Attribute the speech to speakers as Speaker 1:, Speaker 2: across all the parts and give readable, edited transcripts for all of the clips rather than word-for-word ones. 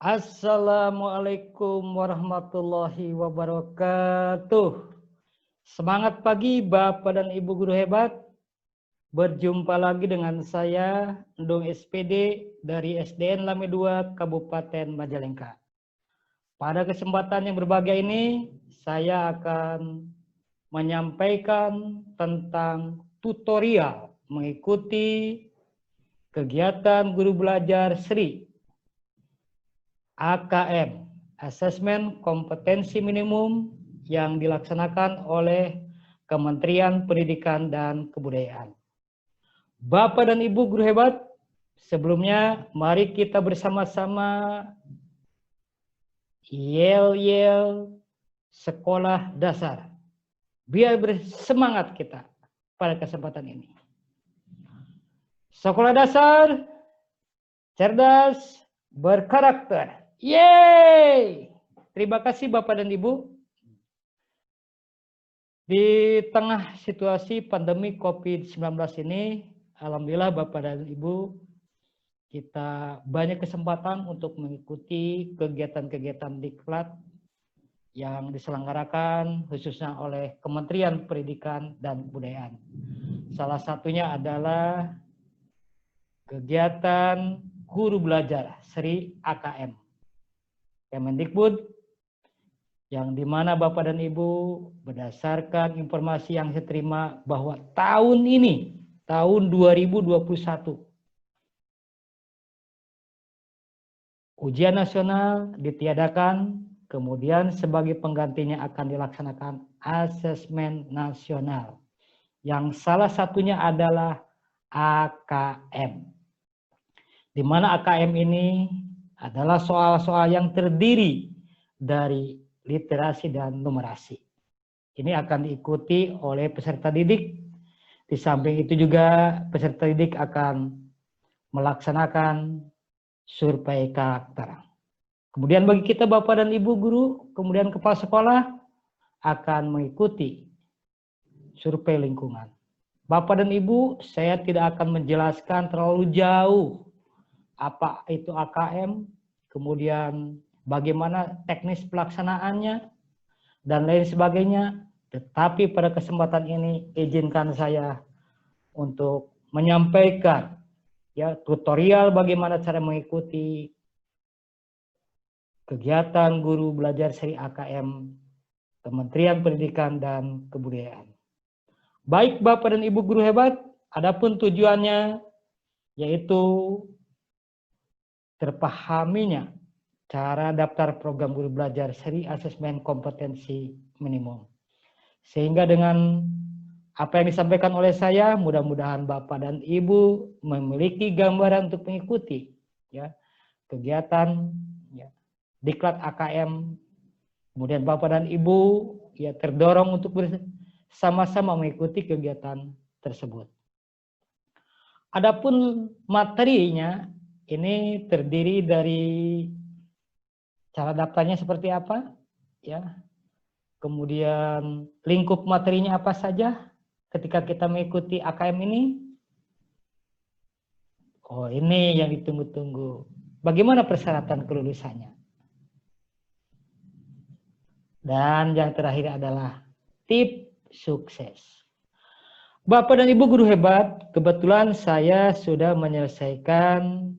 Speaker 1: Assalamualaikum warahmatullahi wabarakatuh. Semangat pagi Bapak dan Ibu guru hebat. Berjumpa lagi dengan saya, Endung SPD dari SDN Lame 2 Kabupaten Majalengka. Pada kesempatan yang berbahagia ini, saya akan menyampaikan tentang tutorial mengikuti kegiatan guru belajar Sri AKM, Asesmen Kompetensi Minimum yang dilaksanakan oleh Kementerian Pendidikan dan Kebudayaan. Bapak dan Ibu guru hebat, sebelumnya mari kita bersama-sama yel-yel sekolah dasar. Biar bersemangat kita pada kesempatan ini. Sekolah dasar, cerdas, berkarakter. Yeay! Terima kasih Bapak dan Ibu. Di tengah situasi pandemi COVID-19 ini, alhamdulillah Bapak dan Ibu, kita banyak kesempatan untuk mengikuti kegiatan-kegiatan diklat yang diselenggarakan khususnya oleh Kementerian Pendidikan dan Kebudayaan. Salah satunya adalah kegiatan guru belajar Sri AKM. Kemendikbud, yang dimana Bapak dan Ibu berdasarkan informasi yang saya terima bahwa tahun ini, tahun 2021, ujian nasional ditiadakan, kemudian sebagai penggantinya akan dilaksanakan asesmen nasional, yang salah satunya adalah AKM. Di mana AKM ini adalah soal-soal yang terdiri dari literasi dan numerasi. Ini akan diikuti oleh peserta didik. Di samping itu juga peserta didik akan melaksanakan survei karakter. Kemudian bagi kita Bapak dan Ibu guru, kemudian kepala sekolah akan mengikuti survei lingkungan. Bapak dan Ibu, saya tidak akan menjelaskan terlalu jauh apa itu AKM, kemudian bagaimana teknis pelaksanaannya, dan lain sebagainya. Tetapi pada kesempatan ini izinkan saya untuk menyampaikan ya tutorial bagaimana cara mengikuti kegiatan guru belajar Sri AKM Kementerian Pendidikan dan Kebudayaan. Baik Bapak dan Ibu guru hebat, adapun tujuannya yaitu terpahaminya cara daftar program guru belajar Sri Asesmen Kompetensi Minimum. Sehingga dengan apa yang disampaikan oleh saya, mudah-mudahan Bapak dan Ibu memiliki gambaran untuk mengikuti ya kegiatan ya, diklat AKM. Kemudian Bapak dan Ibu ya terdorong untuk bersama-sama mengikuti kegiatan tersebut. Adapun materinya ini terdiri dari cara daftarnya seperti apa, ya. Kemudian lingkup materinya apa saja ketika kita mengikuti AKM ini. Oh, ini yang ditunggu-tunggu. Bagaimana persyaratan kelulusannya? Dan yang terakhir adalah tips sukses. Bapak dan Ibu guru hebat, kebetulan saya sudah menyelesaikan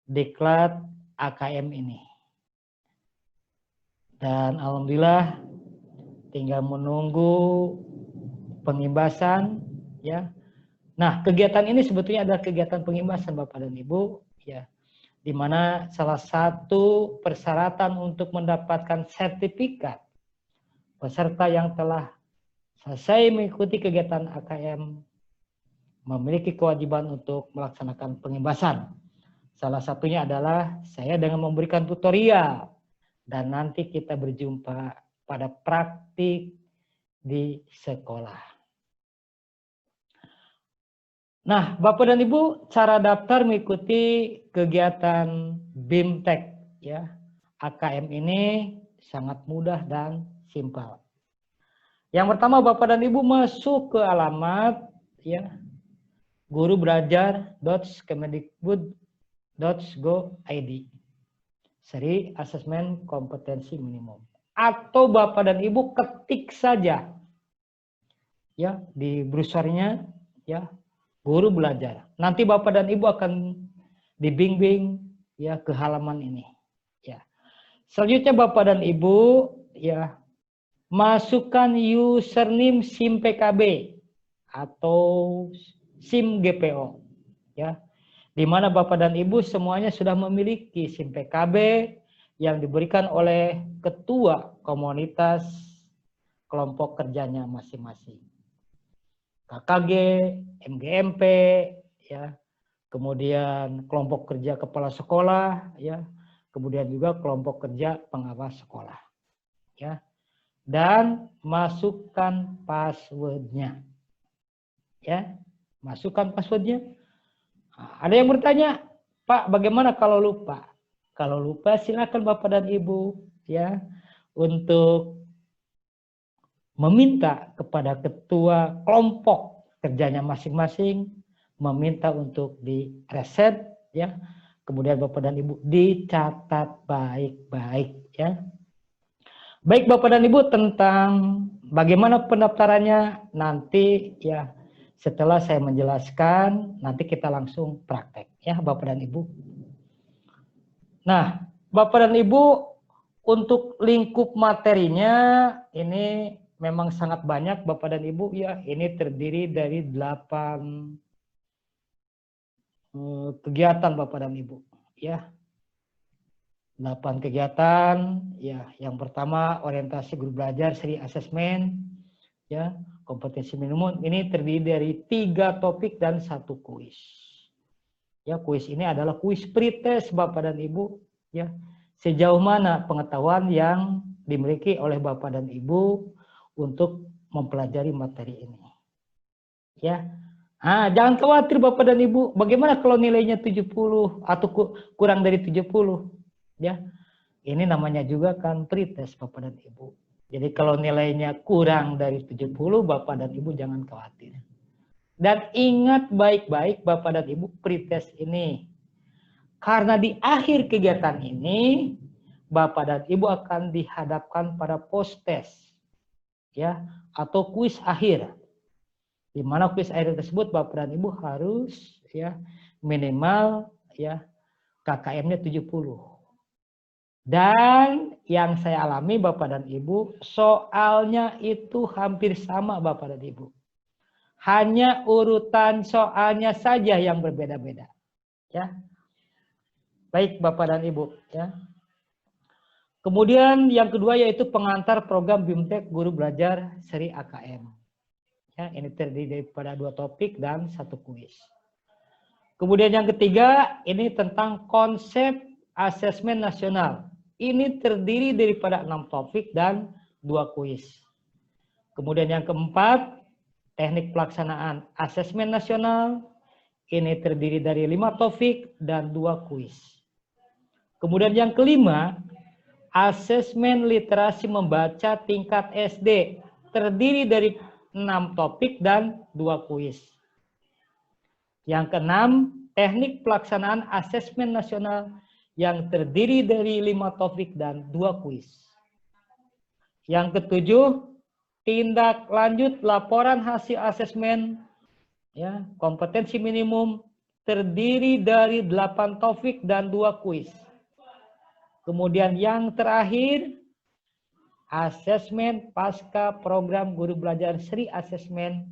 Speaker 1: diklat AKM ini. Dan alhamdulillah tinggal menunggu pengimbasan ya. Nah, kegiatan ini sebetulnya adalah kegiatan pengimbasan Bapak dan Ibu ya. Di mana salah satu persyaratan untuk mendapatkan sertifikat peserta yang telah selesai mengikuti kegiatan AKM memiliki kewajiban untuk melaksanakan pengimbasan. Salah satunya adalah saya dengan memberikan tutorial dan nanti kita berjumpa pada praktik di sekolah. Nah, Bapak dan Ibu, cara daftar mengikuti kegiatan BIMTEK ya, AKM ini sangat mudah dan simpel. Yang pertama Bapak dan Ibu masuk ke alamat ya gurubelajar.kemendikbud.go.id. seri asesmen kompetensi minimum. Atau Bapak dan Ibu ketik saja ya di browsernya ya guru belajar. Nanti Bapak dan Ibu akan dibimbing ya ke halaman ini. Ya. Selanjutnya Bapak dan Ibu ya masukkan username SIM PKB atau SIM GPO ya. Di mana Bapak dan Ibu semuanya sudah memiliki SIM PKB yang diberikan oleh ketua komunitas kelompok kerjanya masing-masing. KKG, MGMP, ya, kemudian kelompok kerja kepala sekolah, ya, kemudian juga kelompok kerja pengawas sekolah, ya, dan masukkan passwordnya, ya, masukkan passwordnya. Nah, ada yang bertanya, Pak, bagaimana kalau lupa? Kalau lupa silakan Bapak dan Ibu, ya, untuk meminta kepada ketua kelompok kerjanya masing-masing, meminta untuk di reset ya, kemudian Bapak dan Ibu dicatat baik-baik ya. Baik Bapak dan Ibu, tentang bagaimana pendaftarannya nanti ya setelah saya menjelaskan, nanti kita langsung praktek ya Bapak dan Ibu. Nah, Bapak dan Ibu, untuk lingkup materinya ini memang sangat banyak Bapak dan Ibu ya. Ini terdiri dari 8 kegiatan Bapak dan Ibu ya. 8 kegiatan ya. Yang pertama orientasi guru belajar seri asesmen ya, kompetensi minimum. Ini terdiri dari 3 topik dan 1 kuis. Ya, kuis ini adalah kuis pretest Bapak dan Ibu ya. Sejauh mana pengetahuan yang dimiliki oleh Bapak dan Ibu untuk mempelajari materi ini. Ya. Nah, jangan khawatir Bapak dan Ibu, bagaimana kalau nilainya 70 atau kurang dari 70? Ya. Ini namanya juga kan pretest Bapak dan Ibu. Jadi kalau nilainya kurang dari 70, Bapak dan Ibu jangan khawatir. Dan ingat baik-baik Bapak dan Ibu pretest ini. Karena di akhir kegiatan ini Bapak dan Ibu akan dihadapkan pada post test ya, atau kuis akhir. Di mana kuis akhir tersebut Bapak dan Ibu harus ya minimal ya KKM-nya 70. Dan yang saya alami Bapak dan Ibu, soalnya itu hampir sama Bapak dan Ibu. Hanya urutan soalnya saja yang berbeda-beda. Ya. Baik Bapak dan Ibu ya. Kemudian yang kedua yaitu pengantar program BIMTEK Guru Belajar Seri AKM. Ya, ini terdiri daripada 2 topik dan 1 kuis. Kemudian yang ketiga ini tentang konsep asesmen nasional. Ini terdiri daripada 6 topik dan 2 kuis. Kemudian yang keempat, teknik pelaksanaan asesmen nasional. Ini terdiri dari 5 topik dan 2 kuis. Kemudian yang kelima, asesmen literasi membaca tingkat SD. Terdiri dari 6 topik dan 2 kuis. Yang keenam, teknik pelaksanaan asesmen nasional yang terdiri dari 5 topik dan 2 kuis. Yang ketujuh, tindak lanjut laporan hasil asesmen ya, kompetensi minimum terdiri dari 8 topik dan 2 kuis. Kemudian yang terakhir, asesmen pasca program guru belajar seri asesmen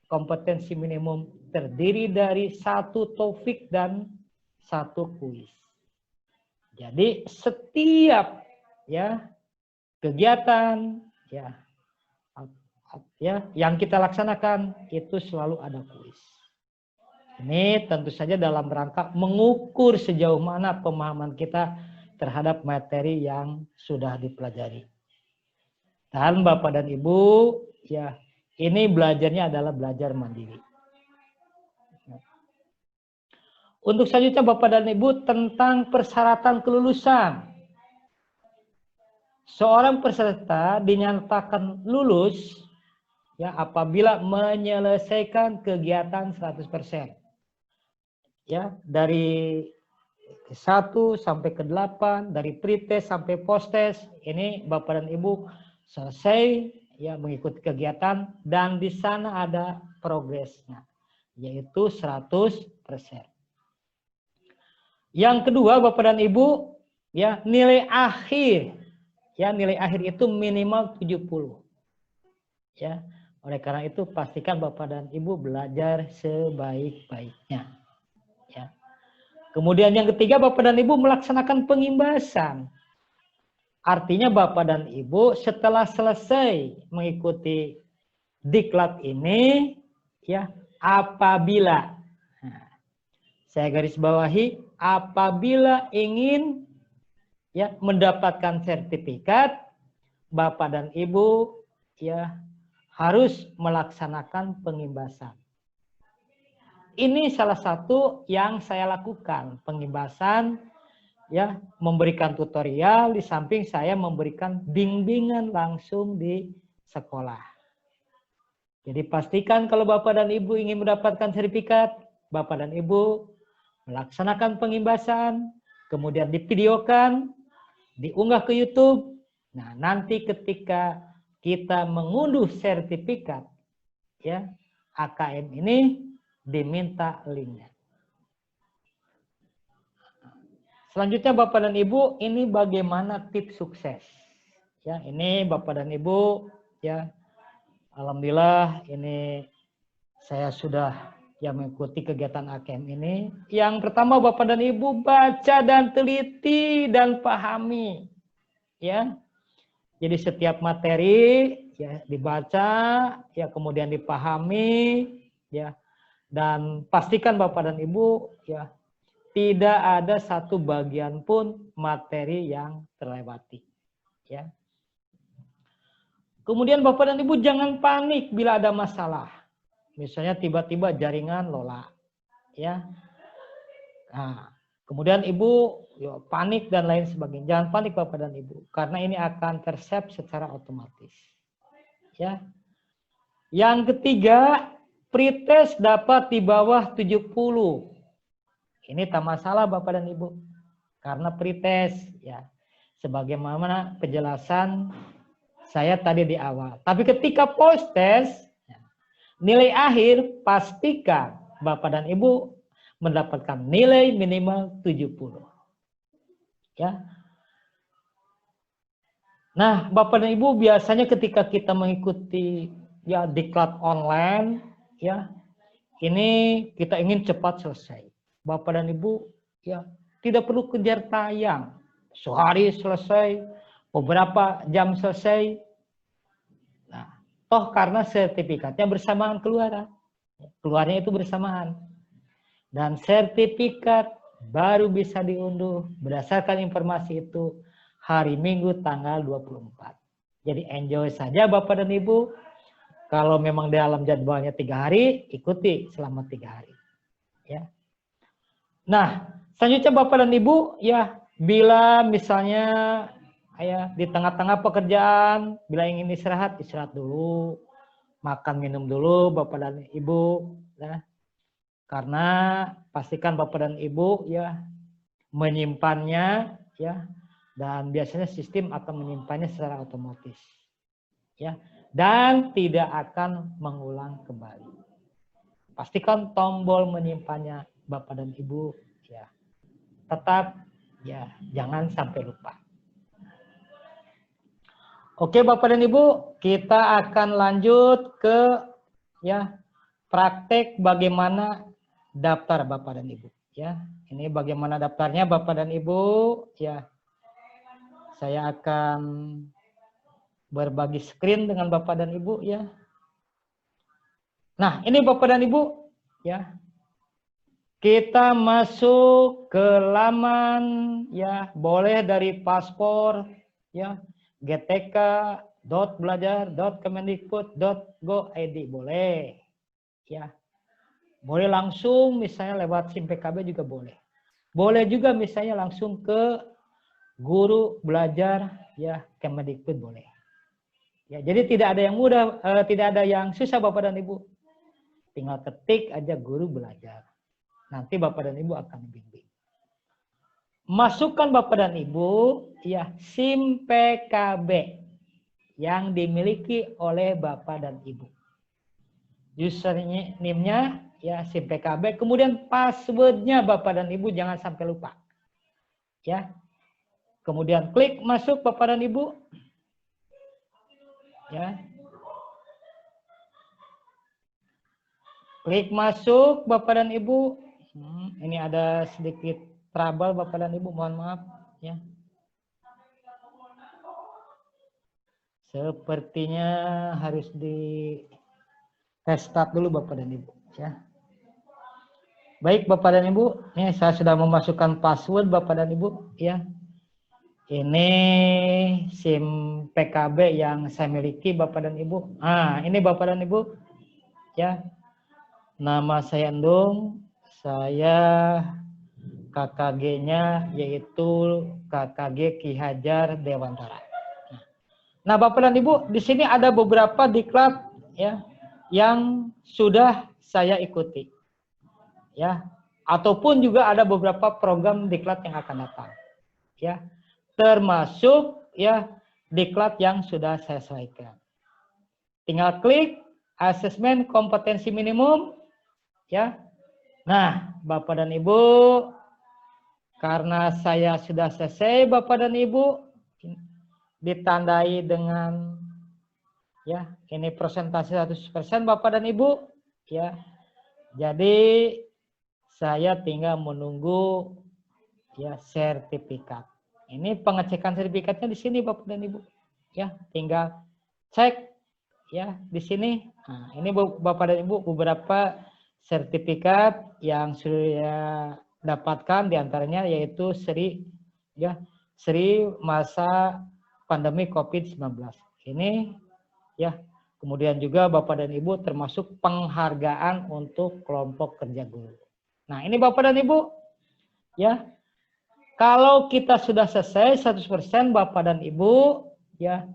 Speaker 1: kompetensi minimum terdiri dari 1 topik dan 1 kuis. Jadi setiap ya kegiatan ya yang kita laksanakan itu selalu ada kuis. Ini tentu saja dalam rangka mengukur sejauh mana pemahaman kita terhadap materi yang sudah dipelajari. Dan Bapak dan Ibu ya, ini belajarnya adalah belajar mandiri. Untuk selanjutnya Bapak dan Ibu tentang persyaratan kelulusan. Seorang peserta dinyatakan lulus ya apabila menyelesaikan kegiatan 100%. Ya, dari ke-1 sampai ke-8, dari pretest sampai posttest. Ini Bapak dan Ibu selesai ya mengikuti kegiatan dan di sana ada progresnya, yaitu 100%. Yang kedua Bapak dan Ibu, ya nilai akhir. Ya, nilai akhir itu minimal 70. Ya. Oleh karena itu pastikan Bapak dan Ibu belajar sebaik-baiknya. Ya. Kemudian yang ketiga Bapak dan Ibu melaksanakan pengimbasan. Artinya Bapak dan Ibu setelah selesai mengikuti diklat ini, ya apabila, nah, saya garis bawahi, apabila ingin ya mendapatkan sertifikat, Bapak dan Ibu ya harus melaksanakan pengimbasan. Ini salah satu yang saya lakukan, pengimbasan ya, memberikan tutorial di samping saya memberikan bimbingan langsung di sekolah. Jadi pastikan kalau Bapak dan Ibu ingin mendapatkan sertifikat, Bapak dan Ibu melaksanakan pengimbasan, kemudian divideokan, diunggah ke YouTube. Nah, nanti ketika kita mengunduh sertifikat ya AKM ini diminta linknya. Selanjutnya Bapak dan Ibu, ini bagaimana tips sukses. Ya, ini Bapak dan Ibu ya. Alhamdulillah ini saya sudah ya mengikuti kegiatan AKM ini. Yang pertama Bapak dan Ibu baca dan teliti dan pahami. Ya. Jadi setiap materi ya dibaca, ya kemudian dipahami, ya. Dan pastikan Bapak dan Ibu ya tidak ada satu bagian pun materi yang terlewati. Ya. Kemudian Bapak dan Ibu jangan panik bila ada masalah. Misalnya tiba-tiba jaringan lola. Ya. Nah, kemudian Ibu ya, panik dan lain sebagainya. Jangan panik Bapak dan Ibu. Karena ini akan tersave secara otomatis. Ya. Yang ketiga, pretest dapat di bawah 70. Ini tak masalah Bapak dan Ibu. Karena pretest ya. Sebagaimana penjelasan saya tadi di awal. Tapi ketika post test, nilai akhir pastikan Bapak dan Ibu mendapatkan nilai minimal 70. Ya. Nah, Bapak dan Ibu biasanya ketika kita mengikuti ya diklat online, ya ini kita ingin cepat selesai. Bapak dan Ibu ya tidak perlu kejar tayang. Sehari selesai, beberapa jam selesai. Nah, toh karena sertifikatnya bersamaan keluarnya itu bersamaan. Dan sertifikat baru bisa diunduh berdasarkan informasi itu hari Minggu tanggal 24. Jadi enjoy saja Bapak dan Ibu. Kalau memang dalam jadwalnya 3 hari, ikuti selama 3 hari. Ya. Nah, selanjutnya Bapak dan Ibu ya bila misalnya ya di tengah-tengah pekerjaan, bila ingin istirahat dulu, makan minum dulu Bapak dan Ibu, ya. Karena pastikan Bapak dan Ibu ya menyimpannya ya, dan biasanya sistem akan menyimpannya secara otomatis, ya, dan tidak akan mengulang kembali. Pastikan tombol menyimpannya Bapak dan Ibu ya tetap ya jangan sampai lupa. Oke Bapak dan Ibu, kita akan lanjut ke ya praktek bagaimana daftar Bapak dan Ibu ya. Ini bagaimana daftarnya Bapak dan Ibu ya. Saya akan berbagi screen dengan Bapak dan Ibu ya. Nah, ini Bapak dan Ibu ya. Kita masuk ke laman ya, boleh dari paspor ya, gtk.belajar.kemendikbud.go.id boleh ya. Boleh langsung misalnya lewat SIM PKB juga boleh. Boleh juga misalnya langsung ke guru belajar ya Kemendikbud boleh. Ya, jadi tidak ada yang mudah, tidak ada yang susah Bapak dan Ibu. Tinggal ketik aja guru belajar. Nanti Bapak dan Ibu akan bimbing. masukkan Bapak dan Ibu ya SIM PKB yang dimiliki oleh Bapak dan Ibu. Username-nya ya SIM PKB, kemudian passwordnya Bapak dan Ibu jangan sampai lupa. Ya. Kemudian klik masuk Bapak dan Ibu. Ya. Klik masuk Bapak dan Ibu. Ini ada sedikit trouble Bapak dan Ibu, mohon maaf ya. Sepertinya harus di restart dulu Bapak dan Ibu ya. Baik Bapak dan Ibu, ini saya sudah memasukkan password Bapak dan Ibu ya. Ini SIM PKB yang saya miliki Bapak dan Ibu. Ini Bapak dan Ibu ya. Nama saya Endung, saya KKG-nya yaitu KKG Ki Hajar Dewantara. Nah, Bapak dan Ibu, di sini ada beberapa diklat ya yang sudah saya ikuti. Ya, ataupun juga ada beberapa program diklat yang akan datang. Ya, termasuk ya diklat yang sudah saya selesaikan. Tinggal klik asesmen kompetensi minimum. Ya, nah Bapak dan Ibu, karena saya sudah selesai Bapak dan Ibu, ditandai dengan ya ini presentasi 100% Bapak dan Ibu ya. Jadi saya tinggal menunggu ya sertifikat. Ini pengecekan sertifikatnya di sini Bapak dan Ibu ya, tinggal cek ya di sini. Nah, ini Bapak dan Ibu beberapa sertifikat yang sudah dapatkan, diantaranya yaitu Sri masa pandemi COVID-19 ini ya. Kemudian juga Bapak dan Ibu termasuk penghargaan untuk kelompok kerja guru. Nah, ini Bapak dan Ibu ya. Kalau kita sudah selesai 100% Bapak dan Ibu ya,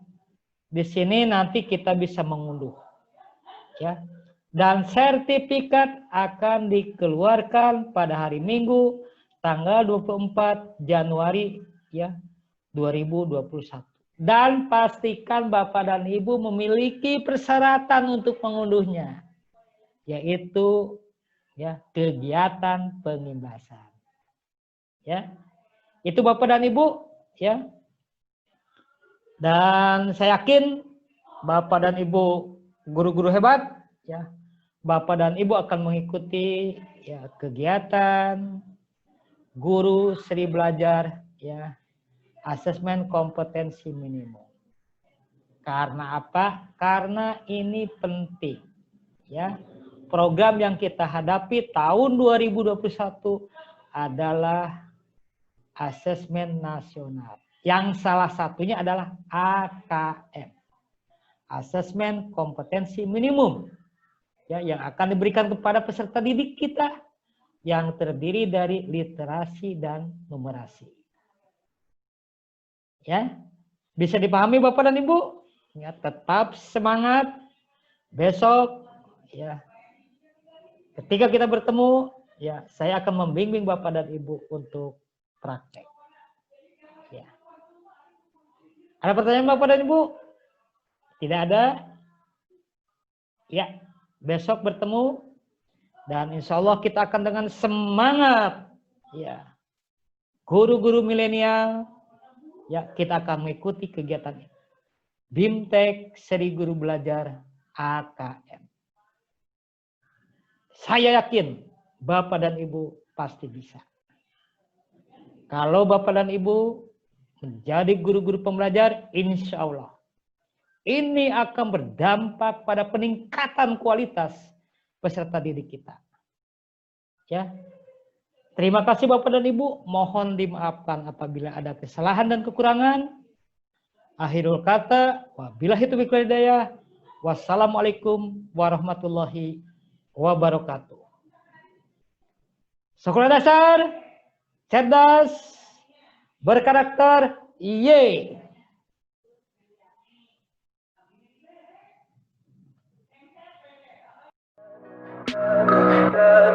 Speaker 1: di sini nanti kita bisa mengunduh ya. Dan sertifikat akan dikeluarkan pada hari Minggu tanggal 24 Januari ya 2021. Dan pastikan Bapak dan Ibu memiliki persyaratan untuk mengunduhnya, yaitu ya kegiatan pengimbasan. Ya. Itu Bapak dan Ibu ya. Dan saya yakin Bapak dan Ibu guru-guru hebat ya. Bapak dan Ibu akan mengikuti ya kegiatan guru Sri Belajar ya asesmen kompetensi minimum. Karena apa? Karena ini penting ya. Program yang kita hadapi tahun 2021 adalah asesmen nasional. Yang salah satunya adalah AKM. Asesmen kompetensi minimum. Ya, yang akan diberikan kepada peserta didik kita yang terdiri dari literasi dan numerasi. Ya, bisa dipahami Bapak dan Ibu? Ya, tetap semangat. Besok ya, ketika kita bertemu, ya saya akan membimbing Bapak dan Ibu untuk praktek. Ya. Ada pertanyaan Bapak dan Ibu? Tidak ada? Ya. Besok bertemu dan insya Allah kita akan dengan semangat ya guru-guru milenial ya kita akan mengikuti kegiatan ini. BIMTEK Seri Guru Belajar AKM. Saya yakin Bapak dan Ibu pasti bisa. Kalau Bapak dan Ibu menjadi guru-guru pembelajar, insya Allah ini akan berdampak pada peningkatan kualitas peserta didik kita. Ya. Terima kasih Bapak dan Ibu. Mohon dimaafkan apabila ada kesalahan dan kekurangan. Akhirul kata, wabillahi taufiq wal hidayah. Wassalamualaikum warahmatullahi wabarakatuh. Sekolah dasar, cerdas, berkarakter, ye.
Speaker 2: Tell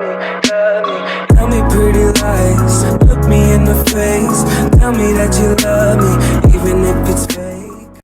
Speaker 2: me pretty lies, look me in the face. Tell me that you love me, even if it's